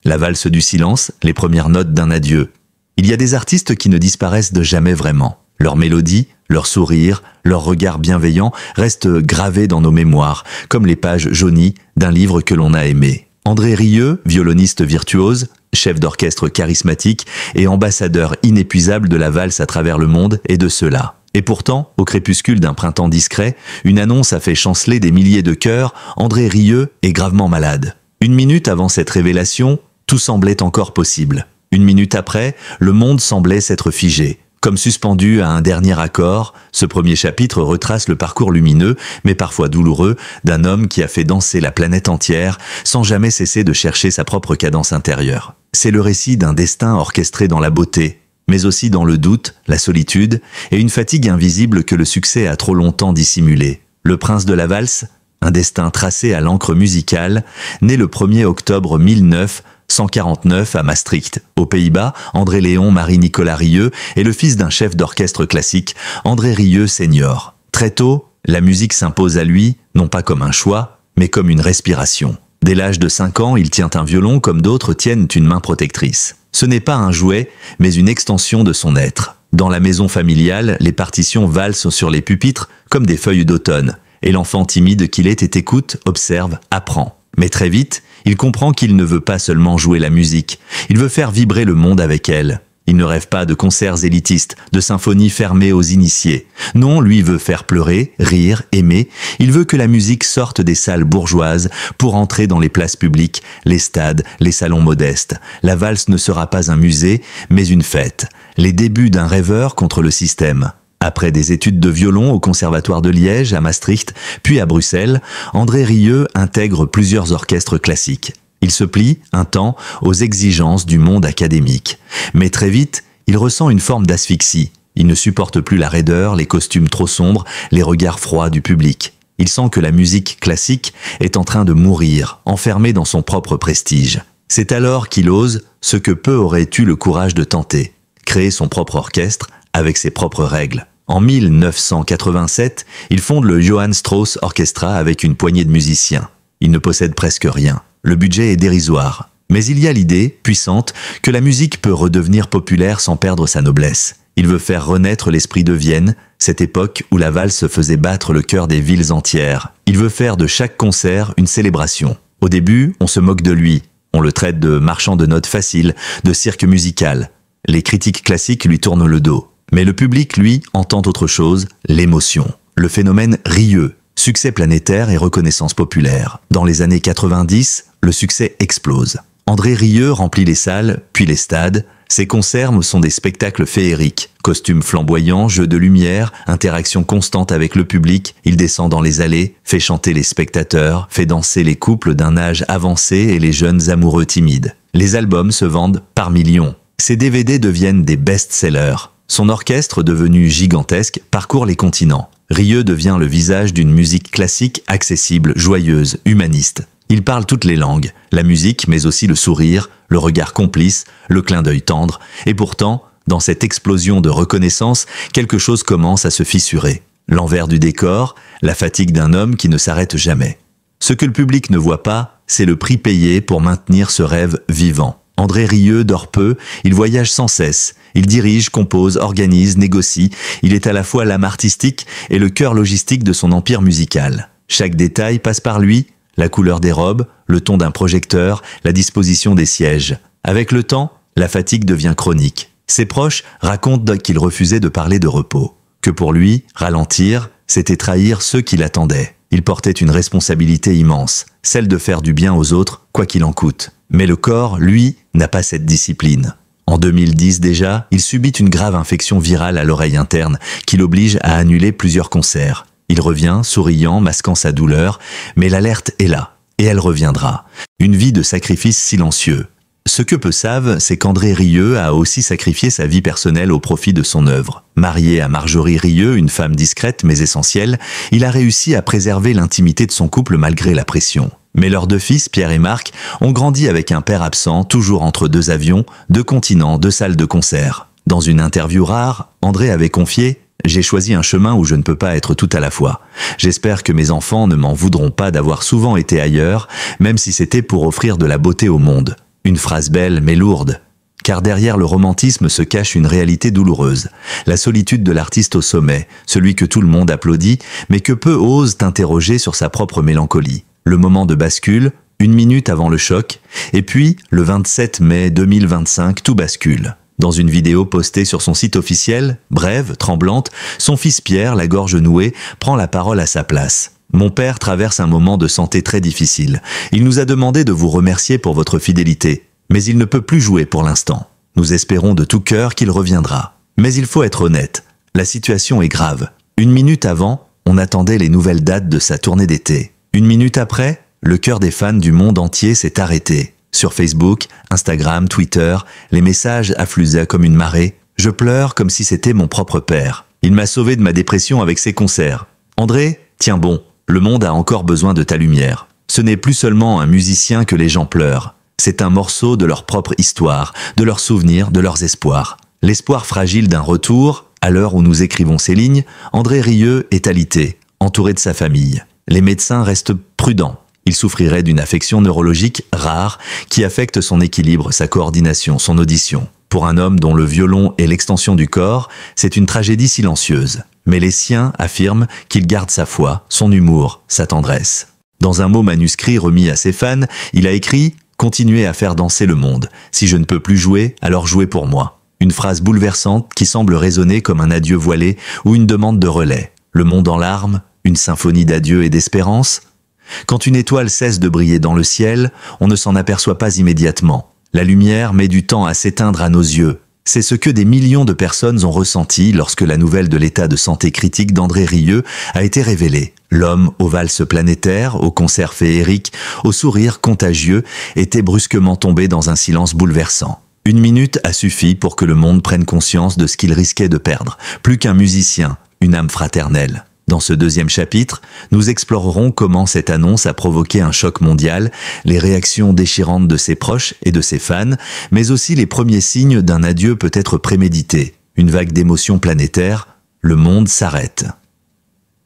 La valse du silence, les premières notes d'un adieu. Il y a des artistes qui ne disparaissent de jamais vraiment. Leur mélodie, leur sourire, leur regard bienveillant restent gravés dans nos mémoires, comme les pages jaunies d'un livre que l'on a aimé. André Rieu, violoniste virtuose, chef d'orchestre charismatique et ambassadeur inépuisable de la valse à travers le monde, est de ceux-là. Et pourtant, au crépuscule d'un printemps discret, une annonce a fait chanceler des milliers de cœurs. André Rieu est gravement malade. 1 minute avant cette révélation, tout semblait encore possible. 1 minute après, le monde semblait s'être figé. Comme suspendu à un dernier accord, ce premier chapitre retrace le parcours lumineux, mais parfois douloureux, d'un homme qui a fait danser la planète entière sans jamais cesser de chercher sa propre cadence intérieure. C'est le récit d'un destin orchestré dans la beauté, mais aussi dans le doute, la solitude et une fatigue invisible que le succès a trop longtemps dissimulée. Le prince de la valse, un destin tracé à l'encre musicale, né le 1er octobre 1949 à Maastricht, aux Pays-Bas. André Léon Marie-Nicolas Rieu est le fils d'un chef d'orchestre classique, André Rieu senior. Très tôt, la musique s'impose à lui, non pas comme un choix, mais comme une respiration. Dès l'âge de 5 ans, il tient un violon comme d'autres tiennent une main protectrice. Ce n'est pas un jouet, mais une extension de son être. Dans la maison familiale, les partitions valsent sur les pupitres comme des feuilles d'automne, et l'enfant timide qu'il est écoute, observe, apprend. Mais très vite, il comprend qu'il ne veut pas seulement jouer la musique, il veut faire vibrer le monde avec elle. Il ne rêve pas de concerts élitistes, de symphonies fermées aux initiés. Non, lui veut faire pleurer, rire, aimer. Il veut que la musique sorte des salles bourgeoises pour entrer dans les places publiques, les stades, les salons modestes. La valse ne sera pas un musée, mais une fête. Les débuts d'un rêveur contre le système. Après des études de violon au Conservatoire de Liège, à Maastricht, puis à Bruxelles, André Rieu intègre plusieurs orchestres classiques. Il se plie, un temps, aux exigences du monde académique. Mais très vite, il ressent une forme d'asphyxie. Il ne supporte plus la raideur, les costumes trop sombres, les regards froids du public. Il sent que la musique classique est en train de mourir, enfermée dans son propre prestige. C'est alors qu'il ose ce que peu auraient eu le courage de tenter, créer son propre orchestre avec ses propres règles. En 1987, il fonde le Johann Strauss Orchestra avec une poignée de musiciens. Il ne possède presque rien. Le budget est dérisoire. Mais il y a l'idée, puissante, que la musique peut redevenir populaire sans perdre sa noblesse. Il veut faire renaître l'esprit de Vienne, cette époque où la valse faisait battre le cœur des villes entières. Il veut faire de chaque concert une célébration. Au début, on se moque de lui. On le traite de marchand de notes faciles, de cirque musical. Les critiques classiques lui tournent le dos. Mais le public, lui, entend autre chose, l'émotion. Le phénomène Rieu, succès planétaire et reconnaissance populaire. Dans les années 90, le succès explose. André Rieu remplit les salles, puis les stades. Ses concerts sont des spectacles féeriques. Costumes flamboyants, jeux de lumière, interaction constante avec le public. Il descend dans les allées, fait chanter les spectateurs, fait danser les couples d'un âge avancé et les jeunes amoureux timides. Les albums se vendent par millions. Ses DVD deviennent des best-sellers. Son orchestre, devenu gigantesque, parcourt les continents. Rieu devient le visage d'une musique classique accessible, joyeuse, humaniste. Il parle toutes les langues, la musique, mais aussi le sourire, le regard complice, le clin d'œil tendre. Et pourtant, dans cette explosion de reconnaissance, quelque chose commence à se fissurer. L'envers du décor, la fatigue d'un homme qui ne s'arrête jamais. Ce que le public ne voit pas, c'est le prix payé pour maintenir ce rêve vivant. André Rieu dort peu, il voyage sans cesse. Il dirige, compose, organise, négocie. Il est à la fois l'âme artistique et le cœur logistique de son empire musical. Chaque détail passe par lui, la couleur des robes, le ton d'un projecteur, la disposition des sièges. Avec le temps, la fatigue devient chronique. Ses proches racontent qu'il refusait de parler de repos. Que pour lui, ralentir, c'était trahir ceux qui l'attendaient. Il portait une responsabilité immense, celle de faire du bien aux autres, quoi qu'il en coûte. Mais le corps, lui, n'a pas cette discipline. En 2010 déjà, il subit une grave infection virale à l'oreille interne qui l'oblige à annuler plusieurs concerts. Il revient, souriant, masquant sa douleur, mais l'alerte est là, et elle reviendra. Une vie de sacrifice silencieux. Ce que peu savent, c'est qu'André Rieu a aussi sacrifié sa vie personnelle au profit de son œuvre. Marié à Marjorie Rieu, une femme discrète mais essentielle, il a réussi à préserver l'intimité de son couple malgré la pression. Mais leurs 2 fils, Pierre et Marc, ont grandi avec un père absent, toujours entre 2 avions, 2 continents, 2 salles de concert. Dans une interview rare, André avait confié « J'ai choisi un chemin où je ne peux pas être tout à la fois. J'espère que mes enfants ne m'en voudront pas d'avoir souvent été ailleurs, même si c'était pour offrir de la beauté au monde. Une phrase belle mais lourde. Car derrière le romantisme se cache une réalité douloureuse. La solitude de l'artiste au sommet, celui que tout le monde applaudit, mais que peu osent interroger sur sa propre mélancolie. Le moment de bascule, 1 minute avant le choc, et puis, le 27 mai 2025, tout bascule. Dans une vidéo postée sur son site officiel, brève, tremblante, son fils Pierre, la gorge nouée, prend la parole à sa place. « Mon père traverse un moment de santé très difficile. Il nous a demandé de vous remercier pour votre fidélité. Mais il ne peut plus jouer pour l'instant. Nous espérons de tout cœur qu'il reviendra. Mais il faut être honnête, la situation est grave. 1 minute avant, on attendait les nouvelles dates de sa tournée d'été. 1 minute après, le cœur des fans du monde entier s'est arrêté. Sur Facebook, Instagram, Twitter, les messages affluaient comme une marée. Je pleure comme si c'était mon propre père. Il m'a sauvé de ma dépression avec ses concerts. André, tiens bon, le monde a encore besoin de ta lumière. Ce n'est plus seulement un musicien que les gens pleurent. C'est un morceau de leur propre histoire, de leurs souvenirs, de leurs espoirs. L'espoir fragile d'un retour, à l'heure où nous écrivons ces lignes, André Rieu est alité, entouré de sa famille. Les médecins restent prudents. Il souffrirait d'une affection neurologique rare qui affecte son équilibre, sa coordination, son audition. Pour un homme dont le violon est l'extension du corps, c'est une tragédie silencieuse. Mais les siens affirment qu'il garde sa foi, son humour, sa tendresse. Dans un mot manuscrit remis à ses fans, il a écrit « Continuez à faire danser le monde. Si je ne peux plus jouer, alors jouez pour moi. » Une phrase bouleversante qui semble résonner comme un adieu voilé ou une demande de relais. Le monde en larmes, une symphonie d'adieu et d'espérance. Quand une étoile cesse de briller dans le ciel, on ne s'en aperçoit pas immédiatement. La lumière met du temps à s'éteindre à nos yeux. C'est ce que des millions de personnes ont ressenti lorsque la nouvelle de l'état de santé critique d'André Rieu a été révélée. L'homme aux valses planétaires, aux concerts féeriques, aux sourires contagieux, était brusquement tombé dans un silence bouleversant. 1 minute a suffi pour que le monde prenne conscience de ce qu'il risquait de perdre. Plus qu'un musicien, une âme fraternelle. Dans ce 2e chapitre, nous explorerons comment cette annonce a provoqué un choc mondial, les réactions déchirantes de ses proches et de ses fans, mais aussi les premiers signes d'un adieu peut-être prémédité. Une vague d'émotions planétaires, le monde s'arrête.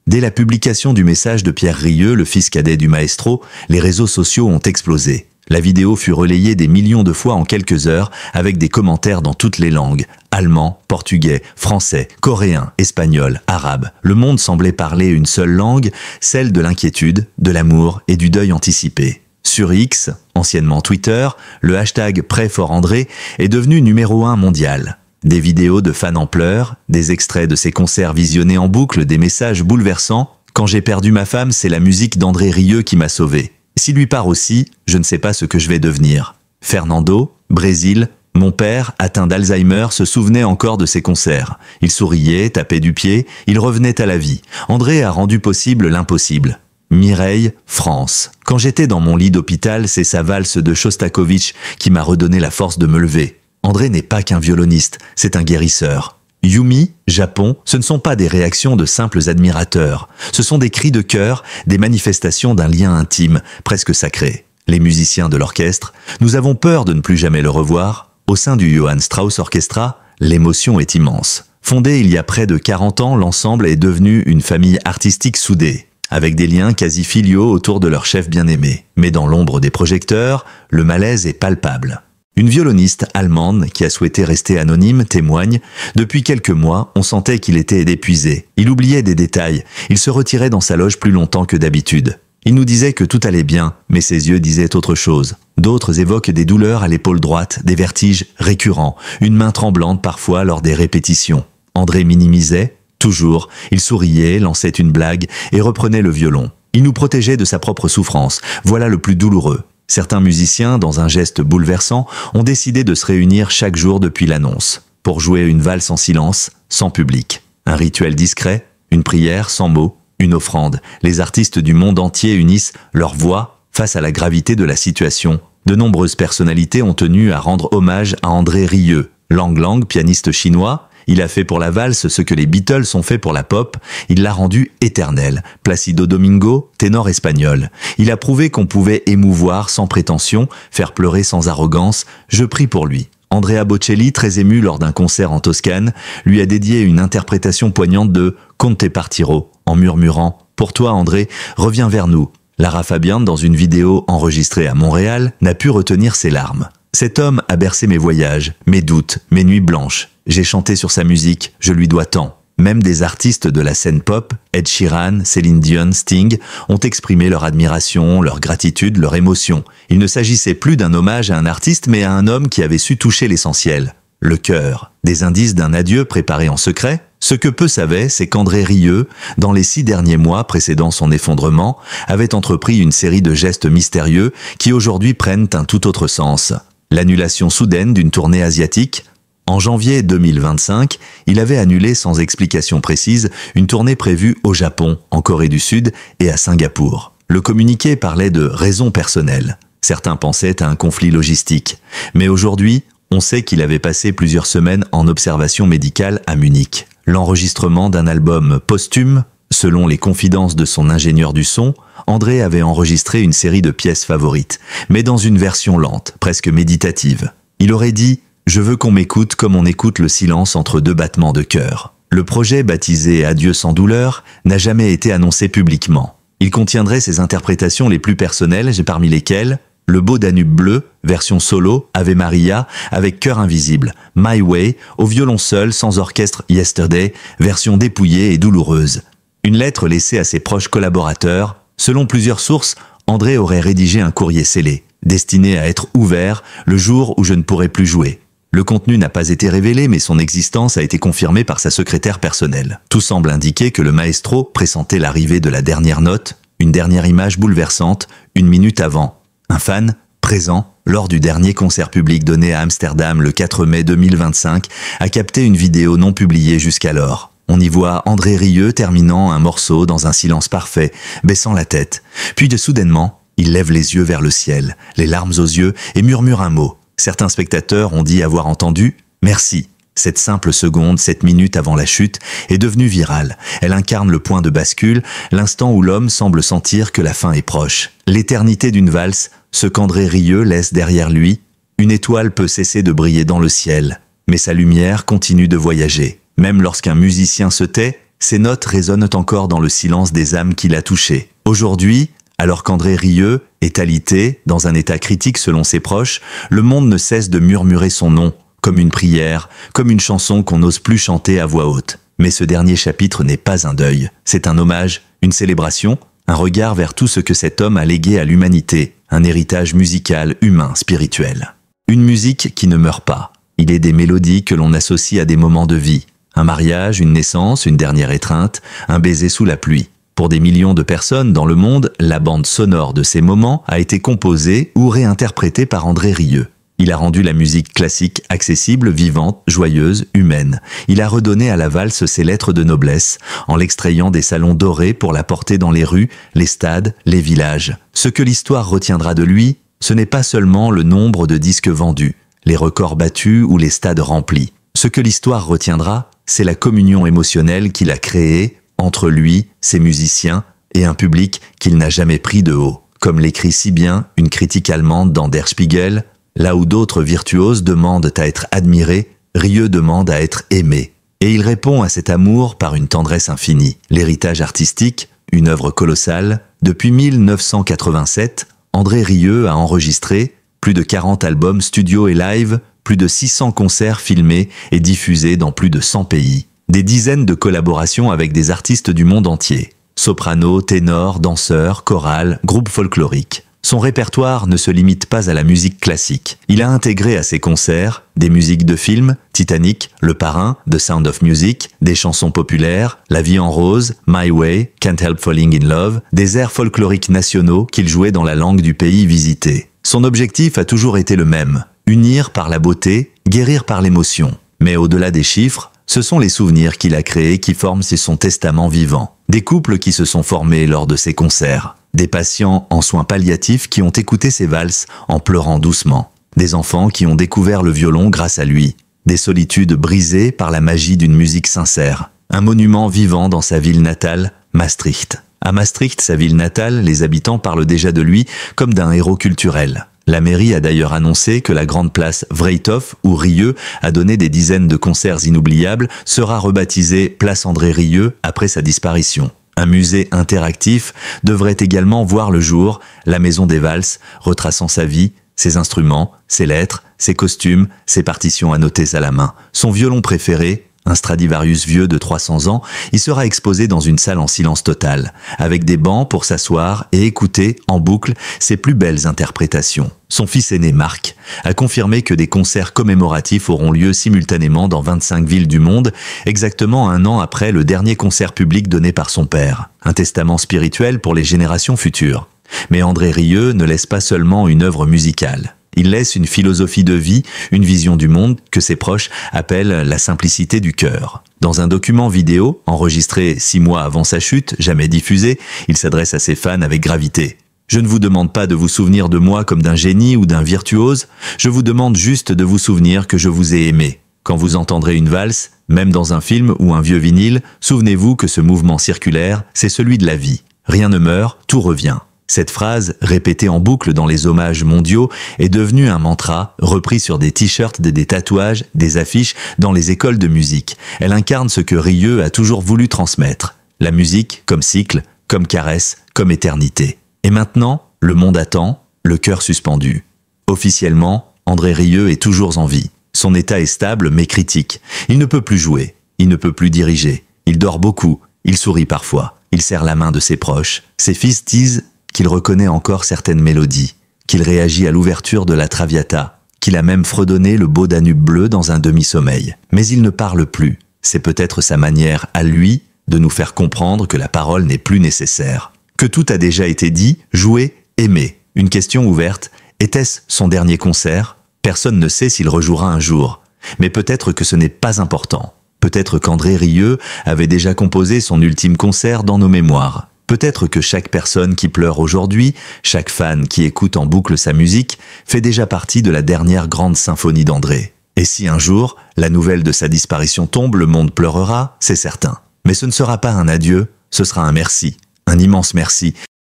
Dès la publication du message de Pierre Rieu, le fils cadet du maestro, les réseaux sociaux ont explosé. La vidéo fut relayée des millions de fois en quelques heures, avec des commentaires dans toutes les langues. Allemand, portugais, français, coréen, espagnol, arabe. Le monde semblait parler une seule langue, celle de l'inquiétude, de l'amour et du deuil anticipé. Sur X, anciennement Twitter, le hashtag #PrayForAndré est devenu numéro 1 mondial. Des vidéos de fans en pleurs, des extraits de ses concerts visionnés en boucle, des messages bouleversants. « Quand j'ai perdu ma femme, c'est la musique d'André Rieu qui m'a sauvé. S'il lui part aussi, je ne sais pas ce que je vais devenir. » Fernando, Brésil, mon père, atteint d'Alzheimer, se souvenait encore de ses concerts. Il souriait, tapait du pied, il revenait à la vie. André a rendu possible l'impossible. Mireille, France. Quand j'étais dans mon lit d'hôpital, c'est sa valse de Shostakovich qui m'a redonné la force de me lever. André n'est pas qu'un violoniste, c'est un guérisseur. Yumi, Japon, ce ne sont pas des réactions de simples admirateurs. Ce sont des cris de cœur, des manifestations d'un lien intime, presque sacré. Les musiciens de l'orchestre, nous avons peur de ne plus jamais le revoir. Au sein du Johann Strauss Orchestra, l'émotion est immense. Fondé il y a près de 40 ans, l'ensemble est devenu une famille artistique soudée, avec des liens quasi filiaux autour de leur chef bien-aimé. Mais dans l'ombre des projecteurs, le malaise est palpable. Une violoniste allemande qui a souhaité rester anonyme témoigne « Depuis quelques mois, on sentait qu'il était épuisé. Il oubliait des détails. Il se retirait dans sa loge plus longtemps que d'habitude. Il nous disait que tout allait bien, mais ses yeux disaient autre chose. D'autres évoquent des douleurs à l'épaule droite, des vertiges récurrents, une main tremblante parfois lors des répétitions. André minimisait, toujours, il souriait, lançait une blague et reprenait le violon. Il nous protégeait de sa propre souffrance. Voilà le plus douloureux. Certains musiciens, dans un geste bouleversant, ont décidé de se réunir chaque jour depuis l'annonce, pour jouer une valse en silence, sans public. Un rituel discret, une prière sans mots, une offrande. Les artistes du monde entier unissent leur voix face à la gravité de la situation. De nombreuses personnalités ont tenu à rendre hommage à André Rieu. Lang Lang, pianiste chinois, il a fait pour la valse ce que les Beatles ont fait pour la pop, il l'a rendu éternel. Placido Domingo, ténor espagnol. Il a prouvé qu'on pouvait émouvoir sans prétention, faire pleurer sans arrogance. Je prie pour lui. Andrea Bocelli, très ému lors d'un concert en Toscane, lui a dédié une interprétation poignante de Conte Partiro, en murmurant « Pour toi, André, reviens vers nous ». Lara Fabian, dans une vidéo enregistrée à Montréal, n'a pu retenir ses larmes. Cet homme a bercé mes voyages, mes doutes, mes nuits blanches. J'ai chanté sur sa musique, je lui dois tant. Même des artistes de la scène pop, Ed Sheeran, Céline Dion, Sting, ont exprimé leur admiration, leur gratitude, leur émotion. Il ne s'agissait plus d'un hommage à un artiste, mais à un homme qui avait su toucher l'essentiel, le cœur. Des indices d'un adieu préparé en secret. Ce que peu savaient, c'est qu'André Rieu, dans les 6 derniers mois précédant son effondrement, avait entrepris une série de gestes mystérieux qui aujourd'hui prennent un tout autre sens. L'annulation soudaine d'une tournée asiatique. En janvier 2025, il avait annulé sans explication précise une tournée prévue au Japon, en Corée du Sud et à Singapour. Le communiqué parlait de raisons personnelles. Certains pensaient à un conflit logistique. Mais aujourd'hui, on sait qu'il avait passé plusieurs semaines en observation médicale à Munich. L'enregistrement d'un album posthume, selon les confidences de son ingénieur du son, André avait enregistré une série de pièces favorites, mais dans une version lente, presque méditative. Il aurait dit « Je veux qu'on m'écoute comme on écoute le silence entre 2 battements de cœur ». Le projet baptisé « Adieu sans douleur » n'a jamais été annoncé publiquement. Il contiendrait ses interprétations les plus personnelles, parmi lesquelles Le beau Danube bleu, version solo, Ave Maria, avec chœur invisible, My Way, au violon seul, sans orchestre Yesterday, version dépouillée et douloureuse. Une lettre laissée à ses proches collaborateurs. Selon plusieurs sources, André aurait rédigé un courrier scellé, destiné à être ouvert le jour où je ne pourrai plus jouer. Le contenu n'a pas été révélé, mais son existence a été confirmée par sa secrétaire personnelle. Tout semble indiquer que le maestro pressentait l'arrivée de la dernière note, une dernière image bouleversante, 1 minute avant. Un fan, présent, lors du dernier concert public donné à Amsterdam le 4 mai 2025, a capté une vidéo non publiée jusqu'alors. On y voit André Rieu terminant un morceau dans un silence parfait, baissant la tête. Puis soudainement, il lève les yeux vers le ciel, les larmes aux yeux, et murmure un mot. Certains spectateurs ont dit avoir entendu « Merci ». Cette simple seconde, 7 minutes avant la chute, est devenue virale. Elle incarne le point de bascule, l'instant où l'homme semble sentir que la fin est proche. L'éternité d'une valse, ce qu'André Rieu laisse derrière lui. Une étoile peut cesser de briller dans le ciel, mais sa lumière continue de voyager. Même lorsqu'un musicien se tait, ses notes résonnent encore dans le silence des âmes qu'il a touchées. Aujourd'hui, alors qu'André Rieu est alité, dans un état critique selon ses proches, le monde ne cesse de murmurer son nom, comme une prière, comme une chanson qu'on n'ose plus chanter à voix haute. Mais ce dernier chapitre n'est pas un deuil, c'est un hommage, une célébration, un regard vers tout ce que cet homme a légué à l'humanité, un héritage musical, humain, spirituel. Une musique qui ne meurt pas. Il est des mélodies que l'on associe à des moments de vie. Un mariage, une naissance, une dernière étreinte, un baiser sous la pluie. Pour des millions de personnes dans le monde, la bande sonore de ces moments a été composée ou réinterprétée par André Rieu. Il a rendu la musique classique accessible, vivante, joyeuse, humaine. Il a redonné à la valse ses lettres de noblesse, en l'extrayant des salons dorés pour la porter dans les rues, les stades, les villages. Ce que l'histoire retiendra de lui, ce n'est pas seulement le nombre de disques vendus, les records battus ou les stades remplis. Ce que l'histoire retiendra, c'est la communion émotionnelle qu'il a créée entre lui, ses musiciens, et un public qu'il n'a jamais pris de haut. Comme l'écrit si bien une critique allemande dans Der Spiegel, là où d'autres virtuoses demandent à être admirés, Rieu demande à être aimé. Et il répond à cet amour par une tendresse infinie. L'héritage artistique, une œuvre colossale, depuis 1987, André Rieu a enregistré plus de 40 albums studio et live, plus de 600 concerts filmés et diffusés dans plus de 100 pays. Des dizaines de collaborations avec des artistes du monde entier. Soprano, ténor, danseurs, chorales, groupes folkloriques. Son répertoire ne se limite pas à la musique classique. Il a intégré à ses concerts des musiques de films, Titanic, Le Parrain, The Sound of Music, des chansons populaires, La vie en rose, My Way, Can't Help Falling in Love, des airs folkloriques nationaux qu'il jouait dans la langue du pays visité. Son objectif a toujours été le même, unir par la beauté, guérir par l'émotion. Mais au-delà des chiffres, ce sont les souvenirs qu'il a créés qui forment son testament vivant. Des couples qui se sont formés lors de ses concerts. Des patients en soins palliatifs qui ont écouté ses valses en pleurant doucement. Des enfants qui ont découvert le violon grâce à lui. Des solitudes brisées par la magie d'une musique sincère. Un monument vivant dans sa ville natale, Maastricht. À Maastricht, sa ville natale, les habitants parlent déjà de lui comme d'un héros culturel. La mairie a d'ailleurs annoncé que la grande place Vrijthof, où Rieu a donné des dizaines de concerts inoubliables, sera rebaptisée Place André Rieu après sa disparition. Un musée interactif devrait également voir le jour, la Maison des Valses, retraçant sa vie, Ses instruments, ses lettres, ses costumes, ses partitions annotées à la main. Son violon préféré, un Stradivarius vieux de 300 ans, y sera exposé dans une salle en silence total, avec des bancs pour s'asseoir et écouter, en boucle, ses plus belles interprétations. Son fils aîné, Marc, a confirmé que des concerts commémoratifs auront lieu simultanément dans 25 villes du monde, exactement un an après le dernier concert public donné par son père. Un testament spirituel pour les générations futures. Mais André Rieu ne laisse pas seulement une œuvre musicale. Il laisse une philosophie de vie, une vision du monde que ses proches appellent la simplicité du cœur. Dans un document vidéo, enregistré 6 mois avant sa chute, jamais diffusé, il s'adresse à ses fans avec gravité. Je ne vous demande pas de vous souvenir de moi comme d'un génie ou d'un virtuose, je vous demande juste de vous souvenir que je vous ai aimé. Quand vous entendrez une valse, même dans un film ou un vieux vinyle, souvenez-vous que ce mouvement circulaire, c'est celui de la vie. Rien ne meurt, tout revient. Cette phrase, répétée en boucle dans les hommages mondiaux, est devenue un mantra, repris sur des t-shirts, des tatouages, des affiches, dans les écoles de musique. Elle incarne ce que Rieu a toujours voulu transmettre. La musique comme cycle, comme caresse, comme éternité. Et maintenant, le monde attend, le cœur suspendu. Officiellement, André Rieu est toujours en vie. Son état est stable mais critique. Il ne peut plus jouer, il ne peut plus diriger. Il dort beaucoup, il sourit parfois. Il serre la main de ses proches. Ses fils disent qu'il reconnaît encore certaines mélodies, qu'il réagit à l'ouverture de la Traviata, qu'il a même fredonné le beau Danube bleu dans un demi-sommeil. Mais il ne parle plus. C'est peut-être sa manière, à lui, de nous faire comprendre que la parole n'est plus nécessaire. Que tout a déjà été dit, joué, aimé. Une question ouverte, était-ce son dernier concert? Personne ne sait s'il rejouera un jour. Mais peut-être que ce n'est pas important. Peut-être qu'André Rieu avait déjà composé son ultime concert dans nos mémoires. Peut-être que chaque personne qui pleure aujourd'hui, chaque fan qui écoute en boucle sa musique, fait déjà partie de la dernière grande symphonie d'André. Et si un jour, la nouvelle de sa disparition tombe, le monde pleurera, c'est certain. Mais ce ne sera pas un adieu, ce sera un merci, un immense merci,